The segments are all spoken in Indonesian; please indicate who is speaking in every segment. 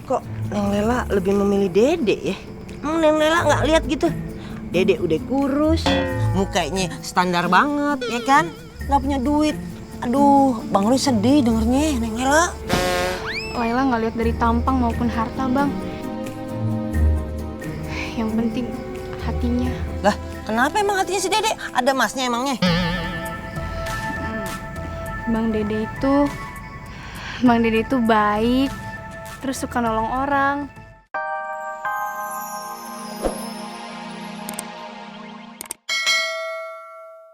Speaker 1: Kok Neng Lela lebih memilih Dede ya? Emang Neng Lela nggak lihat gitu? Dede udah kurus, mukanya standar banget, ya kan? Nggak punya duit. Aduh, Bang Roy sedih dengernya, Neng Lela.
Speaker 2: Laila nggak lihat dari tampang maupun harta, Bang. Yang penting hatinya.
Speaker 1: Lah, kenapa emang hatinya si Dede? Ada emasnya emangnya?
Speaker 2: Bang Dede itu baik, terus suka nolong orang.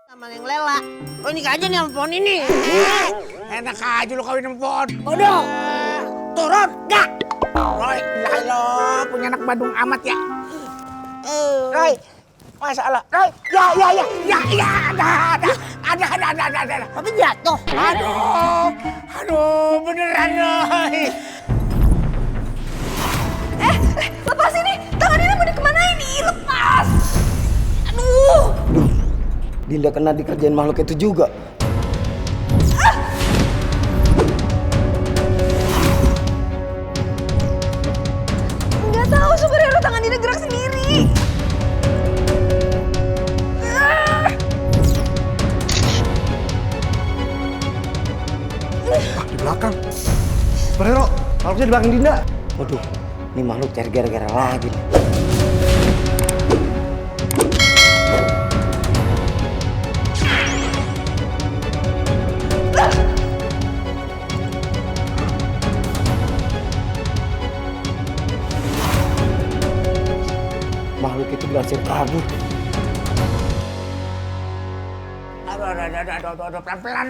Speaker 1: Sama Neng Lela. Oh ini aja nih pohon ini.
Speaker 3: Enak aja lu kawin empon.
Speaker 1: Bodoh. Turun, gak?
Speaker 3: Roy, lo punya anak Bandung amat ya. Roy, masalah. Roy, ya, ada.
Speaker 1: Tapi jatuh.
Speaker 3: Aduh, beneran Roy.
Speaker 2: Lepas ini, tangan ini mau dikemanain nih? Lepas. Aduh.
Speaker 4: Dinda kena dikerjain makhluk itu juga.
Speaker 2: Nggak tahu superhero tangan Dinda gerak sendiri.
Speaker 4: Di belakang. Superhero, makhluknya di belakang Dinda. Waduh, ini makhluk cari gara-gara lagi nih. Makhluk itu berhasil kabur.
Speaker 3: Aduh, pelan-pelan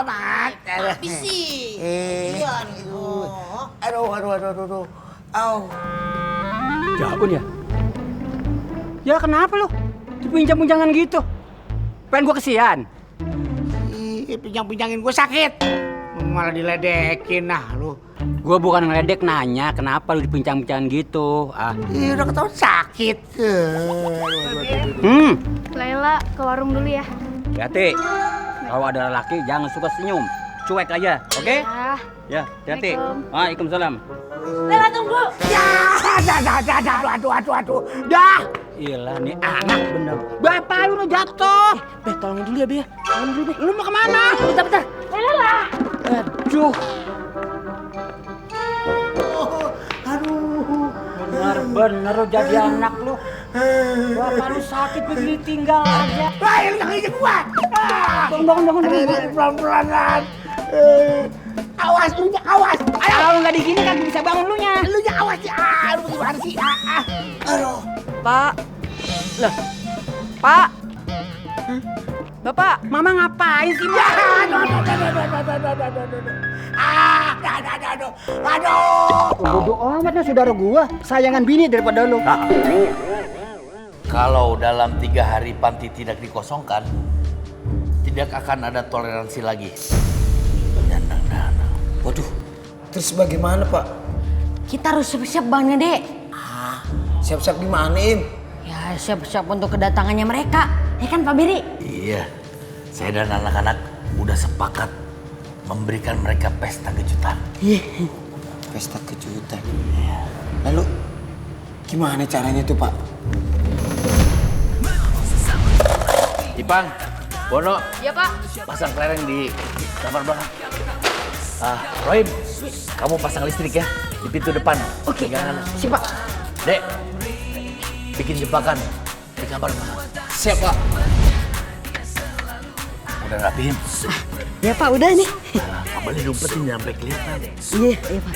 Speaker 3: Mat.
Speaker 1: Tapi sih. Duluan gitu.
Speaker 3: Aduh. Au.
Speaker 5: Jabun ya? Ya kenapa lu? Dipinjam-pinjangan gitu? Pengen gua kesian?
Speaker 3: Pinjang-pinjangin gue sakit. Malah diledekin lu.
Speaker 5: Gua bukan ngeledek, nanya kenapa lu dipinjam-pinjangan gitu.
Speaker 3: Udah ketahuan sakit.
Speaker 2: Laila ke warung dulu ya.
Speaker 5: Hati, kalau ada lelaki jangan suka senyum, cuek aja, oke? Ya, hati. Waalaikumsalam.
Speaker 2: Laila tunggu.
Speaker 3: Ya, aduh. Dah.
Speaker 5: Iyalah nih anak bener. Bapak lu udah jatuh.
Speaker 1: Tolongin dulu ya, Be. Tolongin dulu, Be.
Speaker 5: Lu mau kemana?
Speaker 2: Bentar. Laila.
Speaker 5: Aduh. Bener lu jadi anak lu. Bapak lu sakit begini tinggal aja.
Speaker 3: Wah, lu jangan injek gua.
Speaker 5: Bangun.
Speaker 3: Pelan-pelan. Awas. Ayo.
Speaker 5: Kalau nggak digini kan bisa bangun lu nya.
Speaker 3: Lu nya awas ya. Lu gimana sih? Aduh.
Speaker 1: Pak. Lah. Pak. Bapak.
Speaker 5: Mama ngapain sih, Ma?
Speaker 3: Aduh.
Speaker 5: Bodoh amat nih saudara gua. Sayangan bini daripada lu.
Speaker 6: Kalau dalam 3 hari panti tidak dikosongkan, tidak akan ada toleransi lagi.
Speaker 4: Waduh, terus bagaimana Pak?
Speaker 7: Kita harus siap-siap Bang Dede.
Speaker 4: Siap-siap gimana Im?
Speaker 7: Ya siap-siap untuk kedatangannya mereka. Ya kan Pak Biri?
Speaker 6: Iya, saya dan anak-anak udah sepakat memberikan mereka pesta kejutan.
Speaker 4: Pesta kejutan. Lalu gimana caranya tuh Pak?
Speaker 6: Ipang, Bono,
Speaker 2: Ya Pak.
Speaker 6: pasang kelereng di kamar belakang. Rohim, kamu pasang listrik ya di pintu depan.
Speaker 7: Oke.
Speaker 6: Pegangan.
Speaker 7: Siap Pak.
Speaker 6: Dek, bikin jebakan di kamar belakang.
Speaker 4: Siap Pak.
Speaker 6: Udah rapiin.
Speaker 7: Ya Pak udah nih.
Speaker 6: Kabelnya diumpetin sampai kelihatan.
Speaker 7: Iya Pak.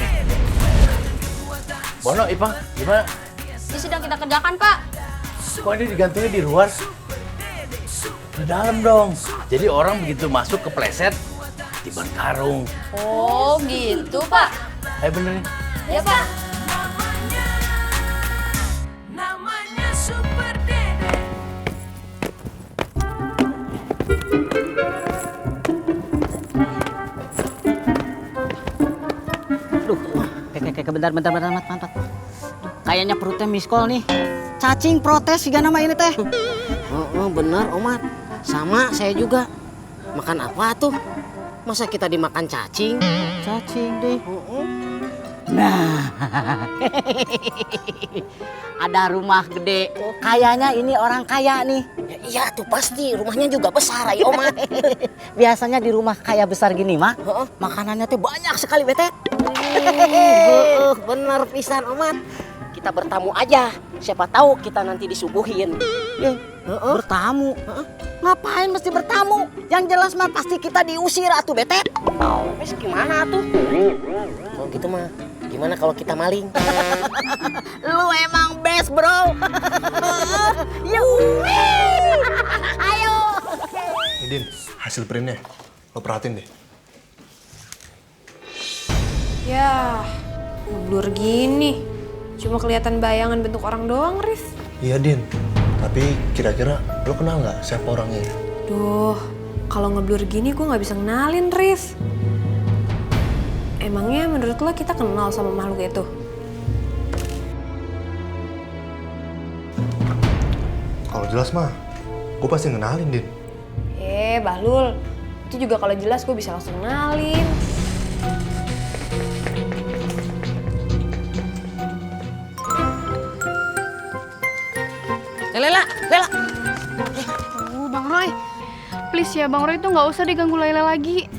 Speaker 6: Bono, Ipang, gimana?
Speaker 2: Ini sedang kita kerjakan Pak.
Speaker 6: Kok ini digantungnya di luar? Di dalam dong. Jadi orang begitu masuk kepleset, tiban karung.
Speaker 2: Oh gitu Pak.
Speaker 6: Ayo benerin.
Speaker 2: Ya Pak.
Speaker 7: Bentar, Mat. Kayaknya perutnya miskol nih. Cacing protes juga nama ini teh.
Speaker 1: Bener, Omar. Sama, saya juga. Makan apa tuh? Masa kita dimakan cacing?
Speaker 7: Cacing deh. Nah, ada rumah gede. Kayaknya ini orang kaya nih.
Speaker 1: Iya tuh pasti, rumahnya juga besar ya Oma.
Speaker 7: Biasanya di rumah kaya besar gini mah, makanannya tuh banyak sekali betet.
Speaker 1: Bener pisan Omat. Kita bertamu aja, siapa tahu kita nanti disuguhin.
Speaker 7: Bertamu? Ngapain mesti bertamu? Yang jelas mah pasti kita diusir atuh betet.
Speaker 1: Terus gimana tuh? Kalau gitu mah, gimana kalau kita maling?
Speaker 7: Lu emang best bro. Yuh. Ayo.
Speaker 8: Din, hasil printnya. Lo perhatiin deh.
Speaker 2: Ya, blur gini. Cuma kelihatan bayangan bentuk orang doang, Rif.
Speaker 8: Iya, Din. Tapi kira-kira lo kenal nggak siapa orangnya?
Speaker 2: Duh, kalau ngeblur gini gue nggak bisa kenalin, Rif. Emangnya menurut lo kita kenal sama makhluk itu?
Speaker 8: Kalau jelas mah, gue pasti ngenalin, Din.
Speaker 2: Bahlul. Itu juga kalau jelas gue bisa langsung kenalin.
Speaker 1: Lela.
Speaker 9: Bang Roy, please ya Bang Roy tuh nggak usah diganggu Laila lagi.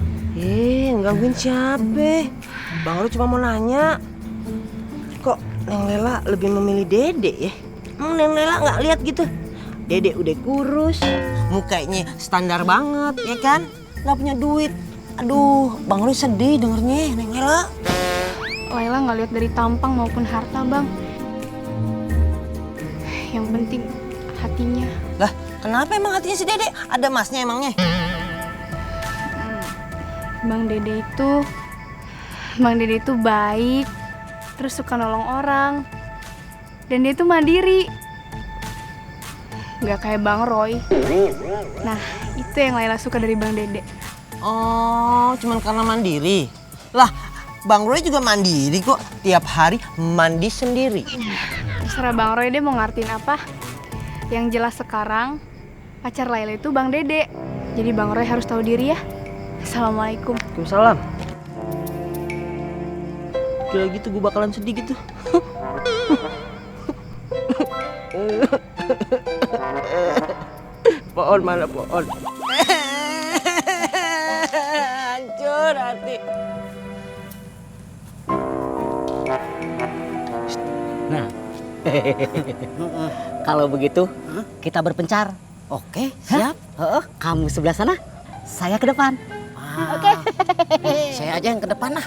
Speaker 1: Gangguin siapa? Bang Roy cuma mau nanya. Kok Neng Lela lebih memilih Dede ya? Emang Neng Lela nggak lihat gitu? Dede udah kurus, mukanya standar banget, ya kan? Nggak punya duit. Aduh, Bang Roy sedih dengernya, Neng Lela.
Speaker 9: Laila nggak lihat dari tampang maupun harta Bang. Yang penting hatinya.
Speaker 1: Lah, kenapa emang hatinya si Dede? Ada emasnya emangnya?
Speaker 9: Bang Dede itu baik, terus suka nolong orang, dan dia tuh mandiri. Nggak kayak Bang Roy. Nah, itu yang Laila suka dari Bang Dede.
Speaker 1: Oh, cuman karena mandiri? Lah, Bang Roy juga mandiri kok. Tiap hari mandi sendiri.
Speaker 9: Terserah Bang Roy deh mau ngartiin apa. Yang jelas sekarang, pacar Laila itu Bang Dede. Jadi Bang Roy harus tahu diri ya. Assalamualaikum.
Speaker 1: Waalaikumsalam. Kayak gitu gue bakalan sedih gitu. Pohon mana pohon? Hancur hati.
Speaker 7: Nah, kalau begitu kita berpencar.
Speaker 1: Oke, siap.
Speaker 7: Kamu sebelah sana, saya ke depan.
Speaker 1: Oke. Saya aja yang ke depan lah.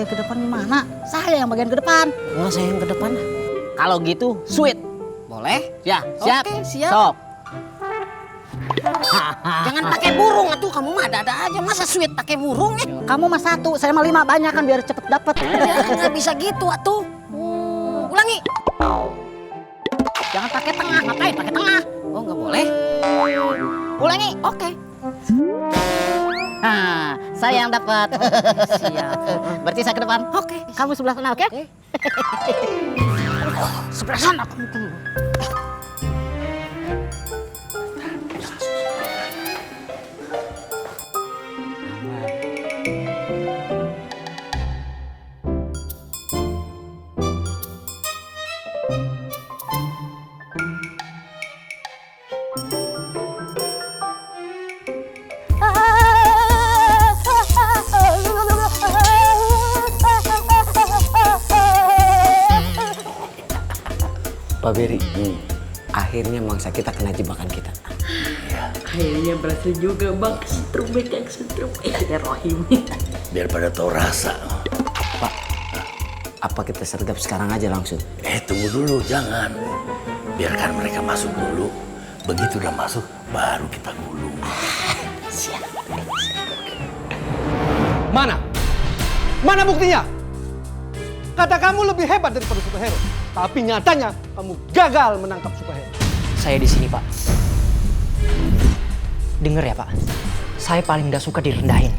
Speaker 7: Ke depan mana? Saya yang bagian ke depan.
Speaker 1: Enggak, saya yang ke depan lah.
Speaker 7: Kalau gitu, sweet.
Speaker 1: Boleh?
Speaker 7: Ya, siap.
Speaker 1: Oke, siap.
Speaker 7: Sok.
Speaker 1: Jangan pakai burung atuh, kamu mah ada-ada aja. Masa sweet pakai burung ya?
Speaker 7: Kamu mah 1, saya mah 5, banyak kan biar cepet dapet.
Speaker 1: Ya, nggak bisa gitu atuh. Ulangi.
Speaker 7: Jangan pakai tengah, ngapain pakai tengah?
Speaker 1: Oh, nggak boleh.
Speaker 7: Ulangi.
Speaker 1: Oke.
Speaker 7: Nah, saya yang dapat. Siap. Berarti saya ke depan.
Speaker 1: Oke.
Speaker 7: Kamu sebelah sana, oke?
Speaker 1: Sebelah sana kamu tuh.
Speaker 10: Pak Beri, akhirnya mangsa kita kena jebakan kita.
Speaker 11: Akhirnya berhasil juga bang, kesetrum. Rohim.
Speaker 6: Biar pada tahu rasa.
Speaker 10: Pak, apa kita sergap sekarang aja langsung?
Speaker 6: Tunggu dulu, jangan. Biarkan mereka masuk dulu. Begitu udah masuk, baru kita gulung.
Speaker 10: Siap.
Speaker 12: Mana buktinya? Kata kamu lebih hebat daripada superhero. Tapi nyatanya kamu gagal menangkap superhero.
Speaker 13: Saya di sini, Pak. Dengar ya, Pak. Saya paling gak suka direndahin.